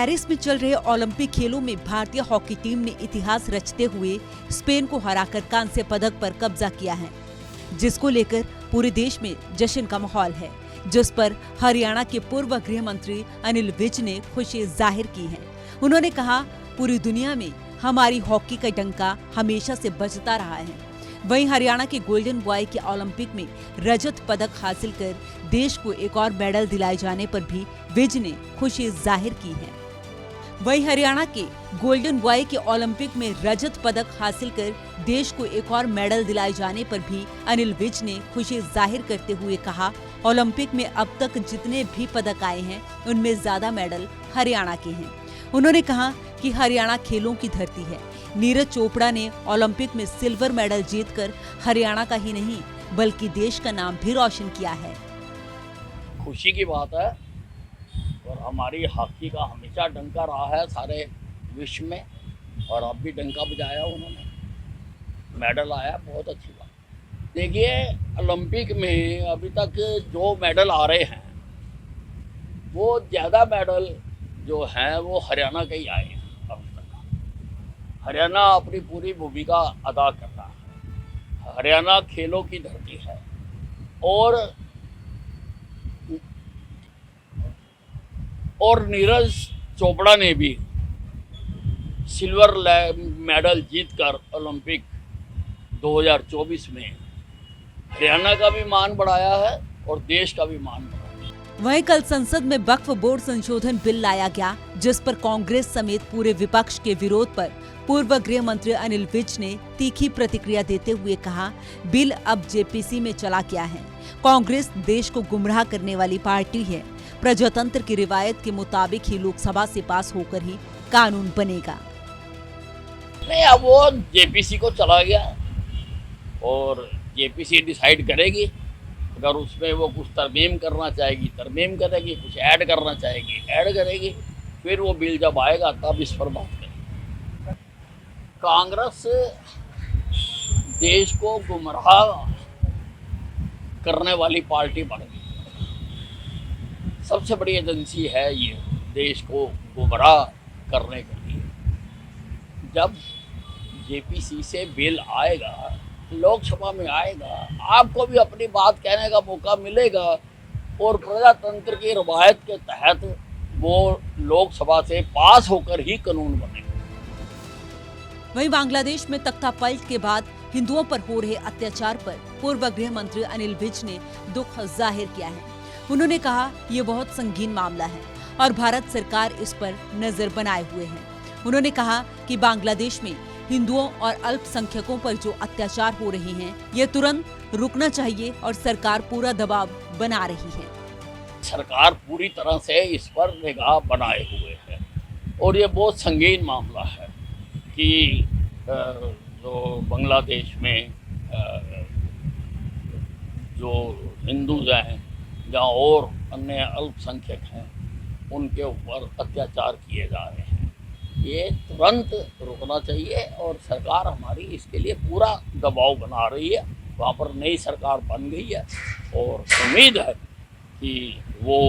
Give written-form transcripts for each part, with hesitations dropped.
Paris में चल रहे ओलंपिक खेलों में भारतीय हॉकी टीम ने इतिहास रचते हुए स्पेन को हराकर कांस्य पदक पर कब्जा किया है, जिसको लेकर पूरे देश में जश्न का माहौल है, जिस पर हरियाणा के पूर्व गृह मंत्री अनिल विज ने खुशी जाहिर की है। उन्होंने कहा, पूरी दुनिया में हमारी हॉकी का डंका हमेशा से बजता रहा है। वहीं हरियाणा के गोल्डन बॉय के ओलंपिक में रजत पदक हासिल कर देश को एक और मेडल दिलाए जाने पर भी विज ने खुशी जाहिर की है। वहीं हरियाणा के गोल्डन बॉय के ओलंपिक में रजत पदक हासिल कर देश को एक और मेडल दिलाए जाने पर भी अनिल विज ने खुशी जाहिर करते हुए कहा, ओलंपिक में अब तक जितने भी पदक आए हैं उनमें ज्यादा मेडल हरियाणा के हैं। उन्होंने कहा कि हरियाणा खेलों की धरती है। नीरज चोपड़ा ने ओलंपिक में सिल्वर मेडल जीतकर हरियाणा का ही नहीं बल्कि देश का नाम भी रोशन किया है। खुशी की बात है और हमारी हॉकी का हमेशा डंका रहा है सारे विश्व में, और अब भी डंका बजाया उन्होंने, मेडल आया, बहुत अच्छी बात। देखिए, ओलंपिक में अभी तक जो मेडल आ रहे हैं वो ज़्यादा मेडल जो हैं वो हरियाणा के ही आए हैं। अब तक हरियाणा अपनी पूरी भूमिका अदा कर रहा है। हरियाणा खेलों की धरती है और नीरज चोपड़ा ने भी सिल्वर मेडल जीतकर ओलंपिक 2024 में हरियाणा का भी मान बढ़ाया है और देश का भी मान बढ़ाया। वहीं कल संसद में वक्फ बोर्ड संशोधन बिल लाया गया, जिस पर कांग्रेस समेत पूरे विपक्ष के विरोध पर पूर्व गृह मंत्री अनिल विज ने तीखी प्रतिक्रिया देते हुए कहा, बिल अब जेपीसी में चला गया है। कांग्रेस देश को गुमराह करने वाली पार्टी है। प्रजातंत्र की रिवायत के मुताबिक ही लोकसभा से पास होकर ही कानून बनेगा। नहीं, अब वो जेपीसी को चला गया और जेपीसी डिसाइड करेगी। अगर उसमें वो कुछ तरमीम करना चाहेगी तरमीम करेगी, कुछ ऐड करना चाहेगी ऐड करेगी, फिर वो बिल जब आएगा तब इस पर बात करेगी। कांग्रेस देश को गुमराह करने वाली पार्टी बन गई। सबसे बड़ी एजेंसी है ये देश को गुमराह करने के लिए। जब जेपीसी से बिल आएगा, लोकसभा में आएगा, आपको भी अपनी बात कहने का मौका मिलेगा और प्रजातंत्र की रवायत के तहत वो लोकसभा से पास होकर ही कानून बनेगा। वहीं बांग्लादेश में तख्तापलट के बाद हिंदुओं पर हो रहे अत्याचार पर पूर्व गृह मंत्री अनिल विज ने दुख जाहिर किया है। उन्होंने कहा, ये बहुत संगीन मामला है और भारत सरकार इस पर नजर बनाए हुए है। उन्होंने कहा कि बांग्लादेश में हिंदुओं और अल्पसंख्यकों पर जो अत्याचार हो रहे हैं, ये तुरंत रुकना चाहिए और सरकार पूरा दबाव बना रही है। सरकार पूरी तरह से इस पर निगाह बनाए हुए है और ये बहुत संगीन मामला है कि जो बांग्लादेश में जो हिंदू हैं या और अन्य अल्पसंख्यक हैं, उनके ऊपर अत्याचार किए जा रहे हैं। ये तुरंत रुकना चाहिए और सरकार हमारी इसके लिए पूरा दबाव बना रही है। वहाँ पर नई सरकार बन गई है और उम्मीद है कि वो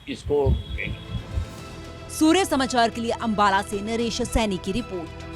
इसको रोकेंगे। सूर्य समाचार के लिए अंबाला से नरेश सैनी की रिपोर्ट।